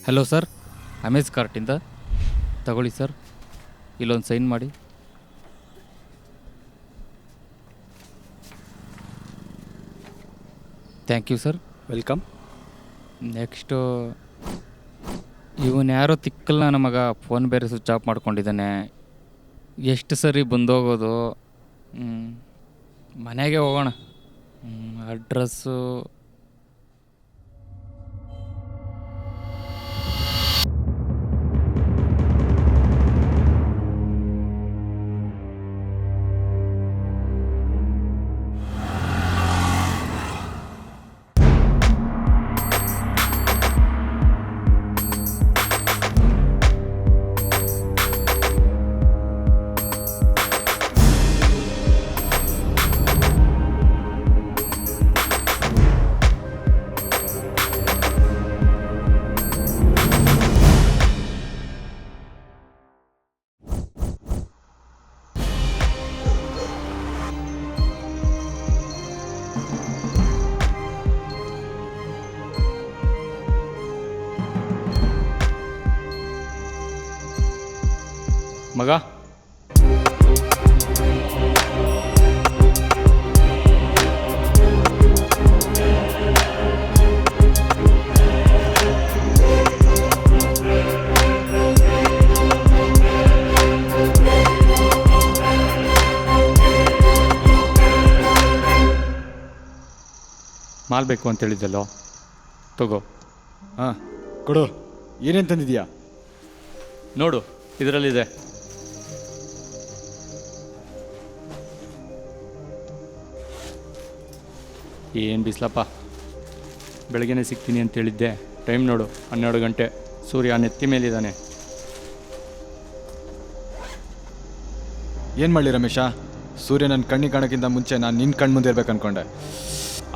Hello sir, Amaze ಕಾರ್ಟಿಂದ ತಗೊಳ್ಳಿ sir, ಇಲ್ಲೊಂದು ಸೈನ್ ಮಾಡಿ. Thank you sir. Welcome. Next ಇವನು ಯಾರೋ ತಿಕ್ಕಲ್ಲ ನನ್ನ ಮಗ, ಫೋನ್ ಬೇರೆ ಸ್ವಿಚ್ ಆಫ್ ಮಾಡ್ಕೊಂಡಿದ್ದಾನೆ. ಎಷ್ಟು ಸರಿ ಬಂದೋಗೋದು? ಮನೆಗೆ ಹೋಗೋಣ. ಅಡ್ರೆಸ್ಸು ಮಗ ಮಾಲ್ ಬೇಕು ಅಂತ ಹೇಳಿದ್ದಲ್ಲೋ, ತಗೋ. ಹಾಂ ಕೊಡು. ಏನೇನು ತಂದಿದೀಯಾ ನೋಡು, ಇದರಲ್ಲಿದೆ. ಏನು ಬಿಸ್ಲಪ್ಪ, ಬೆಳಗ್ಗೆನೇ ಸಿಗ್ತೀನಿ ಅಂತ ಹೇಳಿದ್ದೆ. ಟೈಮ್ ನೋಡು, 12 ಗಂಟೆ. ಸೂರ್ಯ ನೆತ್ತಿ ಮೇಲಿದ್ದಾನೆ. ಏನು ಮಾಡಲಿ ರಮೇಶ, ಸೂರ್ಯ ನನ್ನ ಕಣ್ಣಿಗೆ ಕಾಣೋಕ್ಕಿಂತ ಮುಂಚೆ ನಾನು ನಿನ್ನ ಕಣ್ಣು ಮುಂದೆ ಇರ್ಬೇಕು ಅಂದ್ಕೊಂಡೆ.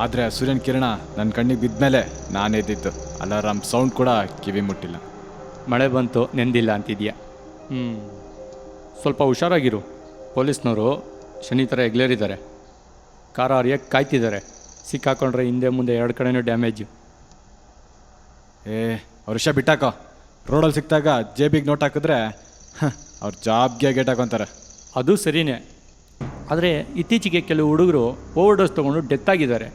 ಆದರೆ ಸೂರ್ಯನ ಕಿರಣ ನನ್ನ ಕಣ್ಣಿಗೆ ಬಿದ್ದ ಮೇಲೆ ನಾನು ಎದ್ದಿದ್ದು. ಅಲಾರಾಮ್ ಸೌಂಡ್ ಕೂಡ ಕಿವಿ ಮುಟ್ಟಿಲ್ಲ. ಮಳೆ ಬಂತು, ನೆಂದಿಲ್ಲ ಅಂತಿದ್ಯಾ? ಸ್ವಲ್ಪ ಹುಷಾರಾಗಿರು. ಪೊಲೀಸ್ನವರು ಶನಿ ಥರ ಎಗ್ಲೇರಿದ್ದಾರೆ. ಕಾರ ಹರಿಯಕ್ಕೆ ಕಾಯ್ತಿದ್ದಾರೆ. ಸಿಕ್ಕಾಕೊಂಡ್ರೆ ಹಿಂದೆ ಮುಂದೆ 2 ಕಡೆನೂ ಡ್ಯಾಮೇಜು. ಅವ್ರ ವಿಷಯ ಬಿಟ್ಟಾಕೋ. ರೋಡಲ್ಲಿ ಸಿಕ್ಕಿದಾಗ ಜೇಬಿಗೆ ನೋಟ್ ಹಾಕಿದ್ರೆ ಅವ್ರ ಜಾಬ್ಗೆ ಗೇಟ್ ಹಾಕೊಂತಾರೆ. ಅದು ಸರಿಯೇ, ಆದರೆ ಇತ್ತೀಚೆಗೆ ಕೆಲವು ಹುಡುಗರು ಓವರ್ ಡೋಸ್ ತೊಗೊಂಡು ಡೆತ್ ಆಗಿದ್ದಾರೆ.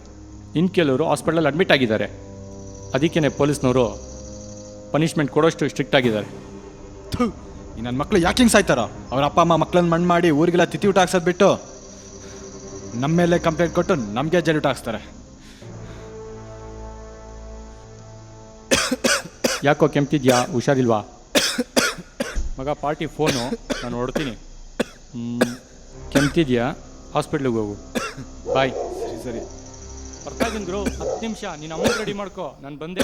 ಇನ್ನು ಕೆಲವರು ಹಾಸ್ಪಿಟಲಲ್ಲಿ ಅಡ್ಮಿಟ್ ಆಗಿದ್ದಾರೆ. ಅದಕ್ಕೇ ಪೊಲೀಸ್ನವರು ಪನಿಷ್ಮೆಂಟ್ ಕೊಡೋಷ್ಟು ಸ್ಟ್ರಿಕ್ಟ್ ಆಗಿದ್ದಾರೆ. ಈ ನನ್ನ ಮಕ್ಕಳು ಯಾಕೆ ಹಿಂಗೆ ಸಾಯ್ತಾರೋ? ಅವ್ರ ಅಪ್ಪ ಅಮ್ಮ ಮಕ್ಕಳನ್ನ ಮಣ್ಣು ಮಾಡಿ ಊರಿಗೆಲ್ಲ ತಿಥಿ ಊಟ ಹಾಕ್ಸೋದು ಬಿಟ್ಟು ನಮ್ಮ ಮೇಲೆ ಕಂಪ್ಲೇಂಟ್ ಕೊಟ್ಟು ನಮಗೆ ಜೈಲು ಊಟ ಹಾಕ್ಸ್ತಾರೆ. ಯಾಕೋ ಕೆಮ್ತಿದ್ಯಾ? ಹುಷಾರಿಲ್ವಾ ಮಗ? ಪಾರ್ಟಿ ಫೋನು ನಾನು ಹೊಡ್ತೀನಿ. ಕೆಮ್ತಿದ್ಯಾ? ಹಾಸ್ಪಿಟ್ಲಿಗೆ ಹೋಗು. ಬಾಯ್. ಸರಿ ಸರಿ ಬರ್ತಾ ಇದ್ದೀನಿ ಗುರು, 10 ನಿಮಿಷ. ನೀನು ಅಮೌಂಟ್ ರೆಡಿ ಮಾಡ್ಕೋ, ನಾನು ಬಂದೆ.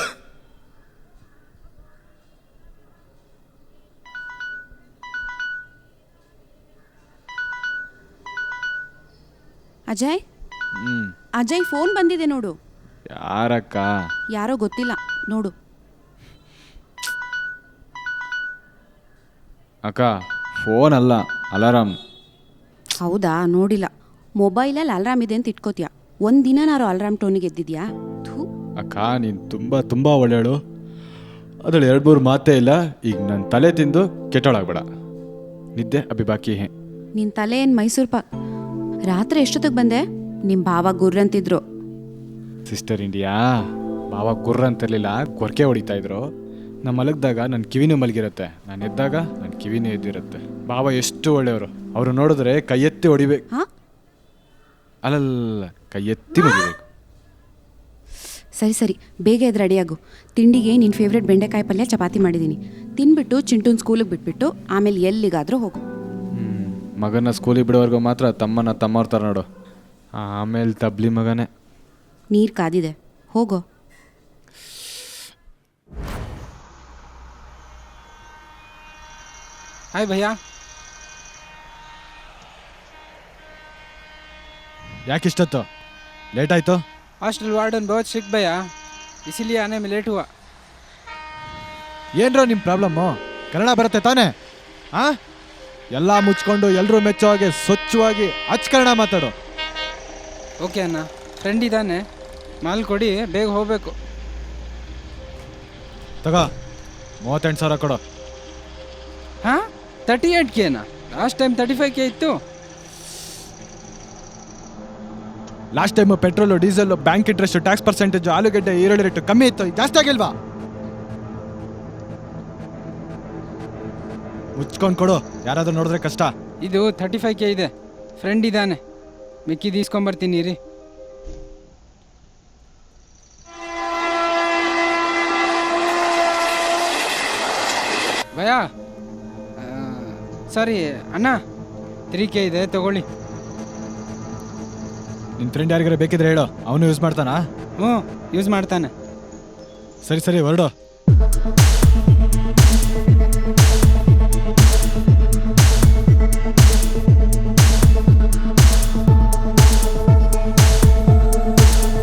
ಅಜಯ್, ಅಜಯ್ ಫೋನ್ ಬಂದಿದೆ ನೋಡು. ಯಾರಕ್ಕ? ಯಾರೋ ಗೊತ್ತಿಲ್ಲ ನೋಡು. ಅಕ್ಕ, ಫೋನ್ ಅಲ್ಲ, ಅಲಾರಾಮ್. ಹೌದಾ? ನೋಡಿಲ್ಲ. ಮೊಬೈಲಲ್ಲಿ ಅಲಾರಾಮ್ ಇದೆ ಅಂತ ಇಟ್ಕೋತೀಯ. ಒಂದಿನ ನಾನು ಅಲಾರಾಮ್ ಟೋನಿಗೆ ಎದ್ದಿದ್ಯಾ? ಅಕ್ಕ, ನೀನು ತುಂಬ ಒಳ್ಳೆಯಳು. ಅದ್ರಲ್ಲಿ 2-3 ಮಾತೇ ಇಲ್ಲ. ಈಗ ನನ್ನ ತಲೆ ತಿಂದು ಕೆಟ್ಟೋಳಾಗ್ಬೇಡ. ನಿದ್ದೆ ಅಭಿ ಬಾಕಿ ಹೇ. ನಿನ್ನ ತಲೆ ಏನು ಮೈಸೂರು ಪಾಕ್? ರಾತ್ರಿ ಎಷ್ಟೊತ್ತಿಗೆ ಬಂದೆ? ನಿಮ್ಮ ಭಾವ ಗುರ್ರ ಅಂತಿದ್ರು. ಸಿಸ್ಟರ್ ಇಂಡಿಯಾ, ಭಾವ ಗುರ್ರ ಅಂತಿರ್ಲಿಲ್ಲ, ಗೊರಕೆ ಹೊಡಿತಾ ಇದ್ರು. ನಾನು ಮಲಗಿದಾಗ ನನ್ನ ಕಿವಿನೂ ಮಲಗಿರುತ್ತೆ, ನಾನು ಎದ್ದಾಗ ನನ್ನ ಕಿವಿನೂ ಎದ್ದಿರುತ್ತೆ. ಭಾವ ಎಷ್ಟು ಒಳ್ಳೆಯವರು. ಅವರು ನೋಡಿದ್ರೆ ಕೈ ಎತ್ತಿ ಹೊಡಿಬೇಕು. ಅಲ್ಲಲ್ಲ, ಕೈ ಎತ್ತಿ ಮುಗಿಬೇಕು. ಸರಿ ಸರಿ, ಬೇಗ ಎದ್ದು ರೆಡಿಯಾಗು. ತಿಂಡಿಗೆ ನಿನ್ನ ಫೇವ್ರೆಟ್ ಬೆಂಡೆಕಾಯಿ ಪಲ್ಯ ಚಪಾತಿ ಮಾಡಿದ್ದೀನಿ. ತಿನ್ಬಿಟ್ಟು ಚಿಂಟೂನ್ ಸ್ಕೂಲಿಗೆ ಬಿಟ್ಬಿಟ್ಟು ಆಮೇಲೆ ಎಲ್ಲಿಗಾದರೂ ಹೋಗು. ಮಗನ ಸ್ಕೂಲಿಗೆ ಬಿಡೋವರೆಗೂ ಮಾತ್ರ ತಮ್ಮವ್ರ ಥರ ನೋಡು. ಆಮೇಲೆ ತಬ್ಲಿ ಮಗನೇ. ನೀರು ಕಾದಿದೆ, ಹೋಗೋ. हाय भैया। ಯಾಕೆ ಇಷ್ಟೊತ್ತು ಲೇಟ್ ಆಯಿತು? हॉस्टल वार्डन बहुत स्ट्रिक्ट भैया, इसीलिए आने में लेट हुआ। ಏನ್ರೋ ನಿಮ್ಮ ಪ್ರಾಬ್ಲಮ್ಮು? ಕನ್ನಡ ಬರುತ್ತೆ ತಾನೇ? ಹಾಂ, ಎಲ್ಲ ಮುಚ್ಕೊಂಡು ಎಲ್ಲರೂ ಮೆಚ್ಚೋ ಹಾಗೆ ಸ್ವಚ್ಛವಾಗಿ ಕನ್ನಡ ಮಾತಾಡು. ओके अन्ना। ಫ್ರೆಂಡ್ ಇದ್ದಾನೆ, ಮಾಲ್ ಕೊಡಿ, ಬೇಗ ಹೋಗಬೇಕು. ತಗೋ 38,000 ಕೊಡು. ಹಾಂ 38Kನಾ? ಲಾಸ್ಟ್ ಟೈಮ್ 35K ಇತ್ತು. Last time petrol, diesel, bank interest, tax percentage, ಆಲೂಗಡ್ಡೆ, ಈರುಳ್ಳಿ ರೇಟ್ ಕಮ್ಮಿ ಇತ್ತು, ಜಾಸ್ತಿ ಆಗಿಲ್ವಾ? ಮುಚ್ಕೊಂಡು ಕೊಡು, ಯಾರಾದ್ರೂ ನೋಡಿದ್ರೆ ಕಷ್ಟ. ಇದು 35K ಇದೆ, ಫ್ರೆಂಡ್ ಇದ್ದಾನೆ, ಮಿಕ್ಕಿದ್ದು ಇಸ್ಕೊಂಬರ್ತೀನಿ ರೀ. ಭಯ ಸಾರಿ ಅಣ್ಣ, 3K ಇದೆ ತಗೊಳ್ಳಿ. ನಿನ್ನ ಫ್ರೆಂಡ್ ಯಾರಿಗಾರ ಬೇಕಿದ್ರೆ ಹೇಳು, ಅವನು ಯೂಸ್ ಮಾಡ್ತಾನಾ? ಹ್ಞೂ ಯೂಸ್ ಮಾಡ್ತಾನೆ. ಸರಿ ಸರಿ ಹೊರಡು.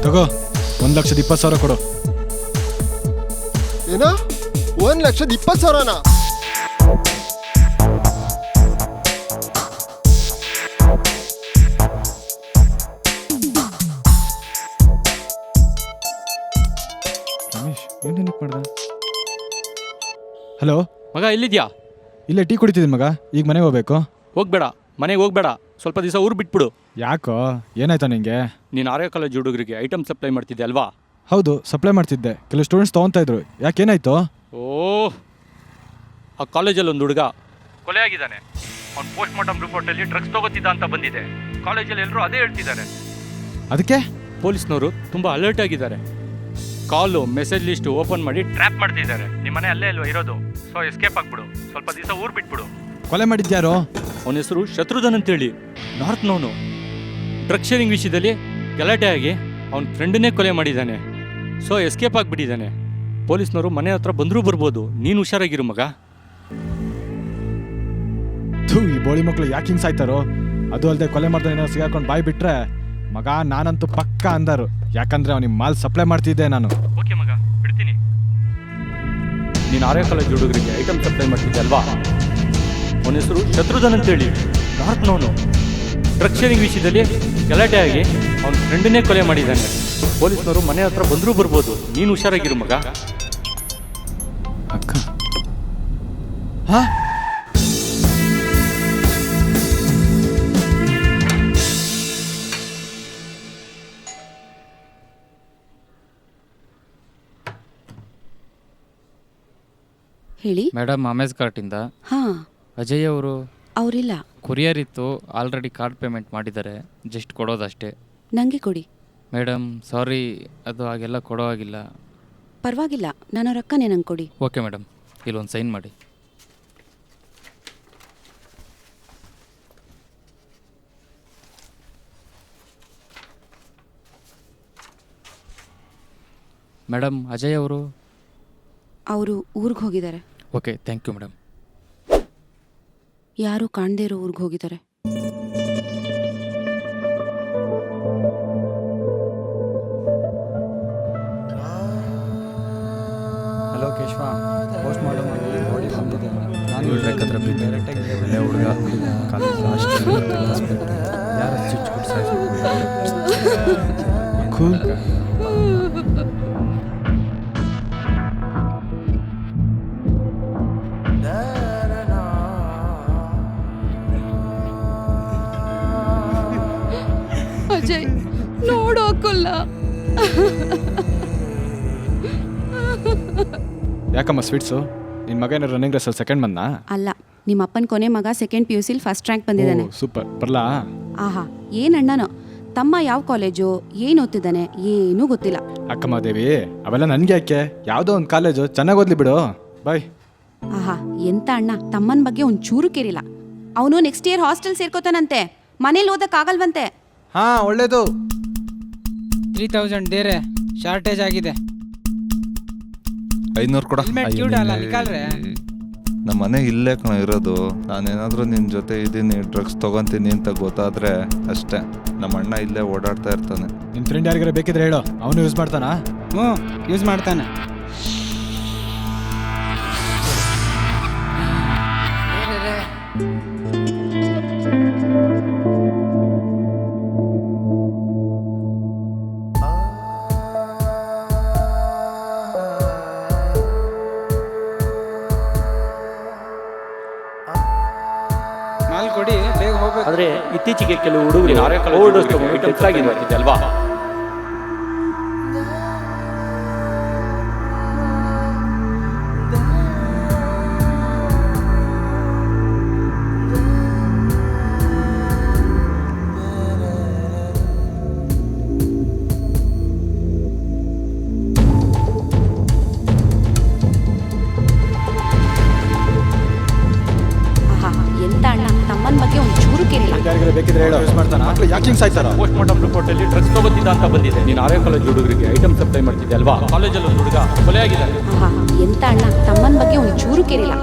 ತಗೋ 1,20,000 ಕೊಡು. ಏನೋ 1,20,000ನಾ? ರಮೇಶ್ ಏನೇನಕ್ಕೆ ಮಾಡ್ದ? ಹಲೋ ಮಗ ಎಲ್ಲಿದ್ಯಾ? ಇಲ್ಲೇ ಟೀ ಕುಡಿತಿದ್ದೀನಿ ಮಗ, ಈಗ ಮನೆಗೆ ಹೋಗ್ಬೇಕು. ಹೋಗ್ಬೇಡ, ಮನೆಗೆ ಹೋಗ್ಬೇಡ, ಸ್ವಲ್ಪ ದಿವಸ ಊರು ಬಿಟ್ಬಿಡು. ಯಾಕೋ ಏನಾಯ್ತಾ ನಿಂಗೆ? ನೀನು ಆರ್ಯ ಕಾಲೇಜ್ ಹುಡುಗರಿಗೆ ಐಟಮ್ ಸಪ್ಲೈ ಮಾಡ್ತಿದ್ದೆ ಅಲ್ವಾ? ಹೌದು ಸಪ್ಲೈ ಮಾಡ್ತಿದ್ದೆ, ಕೆಲವು ಸ್ಟೂಡೆಂಟ್ಸ್ ತೊಗೊತಾ ಇದ್ರು. ಯಾಕೇನಾಯ್ತು? ಓಹ್, ಆ ಕಾಲೇಜಲ್ಲಿ ಒಂದು ಹುಡುಗ ಕೊಲೆ ಆಗಿದ್ದಾನೆ. ಅವ್ನು ಪೋಸ್ಟ್ ಮಾರ್ಟಮ್ ರಿಪೋರ್ಟಲ್ಲಿ ಡ್ರಗ್ಸ್ ತಗೋತಿದ್ದ ಅಂತ ಬಂದಿದೆ. ಕಾಲೇಜಲ್ಲಿ ಎಲ್ಲರೂ ಅದೇ ಹೇಳ್ತಿದ್ದಾರೆ. ಅದಕ್ಕೆ ಪೊಲೀಸ್ನವರು ತುಂಬ ಅಲರ್ಟ್ ಆಗಿದ್ದಾರೆ. ಕಾಲು ಮೆಸೇಜ್ ಲಿಸ್ಟ್ ಓಪನ್ ಮಾಡಿ ಟ್ರ್ಯಾಪ್ ಮಾಡ್ತಿದ್ದಾರೆ. ನಿಮ್ಮ ಮನೆ ಅಲ್ಲೇ ಅಲ್ವಾ ಇರೋದು, ಸೊ ಎಸ್ಕೇಪ್ ಆಗ್ಬಿಡು, ಸ್ವಲ್ಪ ದಿವಸ ಊರು ಬಿಟ್ಬಿಡು. ಕೊಲೆ ಮಾಡಿದ್ಯಾರೋ? ಅವನ ಹೆಸರು ಶತ್ರುಧನ್ ಅಂತೇಳಿ, ನಾರ್ತ್ನವನು. ಡ್ರಗ್ ಶೇರಿಂಗ್ ವಿಷಯದಲ್ಲಿ ಗಲಾಟೆ ಆಗಿ ಅವನ ಫ್ರೆಂಡನ್ನೇ ಕೊಲೆ ಮಾಡಿದ್ದಾನೆ. ಸೊ ಎಸ್ಕೇಪ್ ಆಗಿಬಿಟ್ಟಿದ್ದಾನೆ. ಪೊಲೀಸ್ನವರು ಮನೆ ಹತ್ರ ಬಂದರೂ ಬರ್ಬೋದು, ನೀನು ಹುಷಾರಾಗಿರು ಮಗ. ಈ ಬೋಳಿ ಮಕ್ಕಳು ಯಾಕೆ ಹಿಂಗೆ ಸಾಯ್ತಾರೋ? ಅದು ಅಲ್ಲದೆ ಕೊಲೆ ಮಾಡ್ದೆ ಏನೋ ಸಿಗಾಕೊಂಡು ಬಾಯಿ ಬಿಟ್ರೆ ಮಗ ನಾನಂತೂ ಪಕ್ಕ ಅಂದರು. ಯಾಕಂದ್ರೆ ಅವನಿಗೆ ಮಾಲ್ ಸಪ್ಲೈ ಮಾಡ್ತಿದ್ದೆ ನಾನು. ಓಕೆ ಮಗ, ಬಿಡ್ತೀನಿ. ನೀನು ಆರ್ಯ ಕಾಲೇಜ್ ಹುಡುಗರಿಗೆ ಐಟಮ್ ಸಪ್ಲೈ ಮಾಡ್ತಿದ್ದೆ ಅಲ್ವಾ? ಅವನ ಹೆಸರು ಶತ್ರುಧನ್ ಅಂತೇಳಿ, ನಾರ್ತ್ನವನು. ಡ್ರಗ್ ಶೇರಿಂಗ್ ವಿಷಯದಲ್ಲಿ ಗಲಾಟೆ ಆಗಿ ಅವನ ಫ್ರೆಂಡನ್ನೇ ಕೊಲೆ ಮಾಡಿದ್ದಾನೆ. ಪೊಲೀಸ್ನವರು ಮನೆ ಹತ್ರ ಬಂದರೂ ಬರ್ಬೋದು, ನೀನು ಹುಷಾರಾಗಿರು ಮಗ. ಅಕ್ಕ ಹಾ ಹೇಳಿ. ಮೇಡಮ್ ಅಮೇಜ್ ಕಾರ್ಟಿಂದ ಹಾಂ, ಅಜಯ್ ಅವರು ಅವರಿಲ್ಲ. ಕೊರಿಯರ್ ಇತ್ತು, ಆಲ್ರೆಡಿ ಕಾರ್ಡ್ ಪೇಮೆಂಟ್ ಮಾಡಿದ್ದಾರೆ, ಜಸ್ಟ್ ಕೊಡೋದಷ್ಟೇ. ನನಗೆ ಕೊಡಿ. ಮೇಡಮ್ ಸಾರಿ, ಅದು ಹಾಗೆಲ್ಲ ಕೊಡೋ ಆಗಿಲ್ಲ. ಪರವಾಗಿಲ್ಲ, ನಾನು ಅವ್ರ ಅಕ್ಕನೇ, ನಂಗೆ ಕೊಡಿ. ಓಕೆ ಮೇಡಮ್, ಇಲ್ಲೊಂದು ಸೈನ್ ಮಾಡಿ. ಮೇಡಮ್ ಅಜಯ್ ಅವರು ಅವರು ಊರಿಗೆ ಹೋಗಿದ್ದಾರೆ. Okay thank you madam. ಯಾರೂ ಕಾಣದೇ ಇರೋ ಊರಿಗೆ ಹೋಗಿದ್ದಾರೆ. Hello Keshava, post mortem body ಬಂದಿದೆ. ನಾನು ಬೇಕಾದ್ರೆ ಡೈರೆಕ್ಟಾಗಿ ಒಳ್ಳೆ ಹುಡುಗ, ಕಾಲೇಜ್ ಕೂಲ್. ಅಜಯ್ ನೋಡೋಕಲ್ಲ. ಯಾಕಮ್ಮ ಸ್ವೀಟ್ಸು? ನಿನ್ನ ಮಗ ಏನಾರು ರನ್ನಿಂಗ್ ರೇಸಲ್ಲಿ ಸೆಕೆಂಡ್ ಬಂದಾ? ಅಲ್ಲ, ನಿಮ್ಮ ಅಪ್ಪನ ಕೊನೆ ಮಗ ಸೆಕೆಂಡ್ PUCಲಿ ಫಸ್ಟ್ ರ್ಯಾಂಕ್ ಬಂದಿದ್ದಾನೆ. ಸೂಪರ್, ಬರ್ಲಾ? ಆಹಾ, ಏನು ಅಣ್ಣನೋ. ತಮ್ಮ ಯಾವ ಕಾಲೇಜು, ಏನು ಓದ್ತಿದ್ದಾನೆ, ಏನೂ ಗೊತ್ತಿಲ್ಲ. ಅಕ್ಕಮ್ಮ ದೇವಿ, ಅವೆಲ್ಲ ನನಗೆ ಯಾಕೆ? ಯಾವುದೋ ಒಂದು ಕಾಲೇಜು, ಚೆನ್ನಾಗಿ ಓದ್ಲಿ ಬಿಡು. ಬಾಯ್. ಆಹಾ, ಎಂತ ಅಣ್ಣ, ತಮ್ಮನ ಬಗ್ಗೆ ಒಂದು ಚೂರು ಕೇರಿಲ್ಲ. ಅವನು ನೆಕ್ಸ್ಟ್ ಇಯರ್ ಹಾಸ್ಟೆಲ್ ಸೇರ್ಕೋತಾನಂತೆ, ಮನೇಲಿ ಓದಕ್ಕಾಗಲ್ವಂತೆ. ಹಾಂ ಒಳ್ಳೇದು. 3000 ದೇರೆ ಶಾರ್ಟೇಜ್ ಆಗಿದೆ. 500 ಕೊಡ. ಹೆಲ್ಮೆಟ್ ಕ್ಯೂಡ್ ಅಲ್ಲ ನಿಕಾಲ್ರೆ. ನಮ್ಮ ಮನೆ ಇಲ್ಲೇ ಕಣ ಇರೋದು. ನಾನೇನಾದರೂ ನಿನ್ನ ಜೊತೆ ಇದ್ದೀನಿ, ಡ್ರಗ್ಸ್ ತೊಗೊತೀನಿ ಅಂತ ಗೊತ್ತಾದರೆ ಅಷ್ಟೇ. ನಮ್ಮ ಅಣ್ಣ ಇಲ್ಲೇ ಓಡಾಡ್ತಾ ಇರ್ತಾನೆ. ನಿನ್ನ ಫ್ರೆಂಡ್ ಯಾರಿಗಾರ ಬೇಕಿದ್ರೆ ಹೇಳು, ಅವನು ಯೂಸ್ ಮಾಡ್ತಾನಾ? ಹ್ಞೂ ಯೂಸ್ ಮಾಡ್ತಾನೆ. ಆದರೆ ಇತ್ತೀಚೆಗೆ ಕೆಲವು ಹುಡುಗರು ಓವರ್ ಡೋಸ್ ತಗೊಂಡು ಡೆತ್ ಆಗಿದ್ದಾರೆ ಅಲ್ವಾ? ಆಹಾ ಎಂತ ಅಣ್ಣ, ತಮ್ಮನ ಬಗ್ಗೆ ಒಂದು ಚೂರು ಕೇಳಿಲ್ಲ. ಬೇಕಿದ್ರೆ ಹೇಳೋ ಯೂಸ್ ಮಾಡ್ತಾನ ಮಕ್ಳು ಯಾಕೆ ಹಿಂಗೆ ಸಾಯ್ತಾರ? ಪೋಸ್ಟ್ ಮಾರ್ಟಮ್ ರಿಪೋರ್ಟ್ ಅಲ್ಲಿ ಡ್ರಗ್ಸ್ ತಗೋತಿದ್ದ ಅಂತ ಬಂದಿದೆ. ನೀನು ಆರ್ಯ ಕಾಲೇಜ್ ಹುಡುಗರಿಗೆ ಐಟಮ್ ಸಪ್ಲೈ ಮಾಡ್ತಿದ್ದೆ ಅಲ್ವಾ? ಕಾಲೇಜಲ್ಲಿ ಒಂದು ಹುಡುಗ ಕೊಲೆಯಾಗಿದ್ದಾನೆ. ಆಹಾ ಎಂತ ಅಣ್ಣ, ತಮ್ಮನ ಬಗ್ಗೆ ಒಂದು ಚೂರು ಕೇಳಿಲ್ಲ.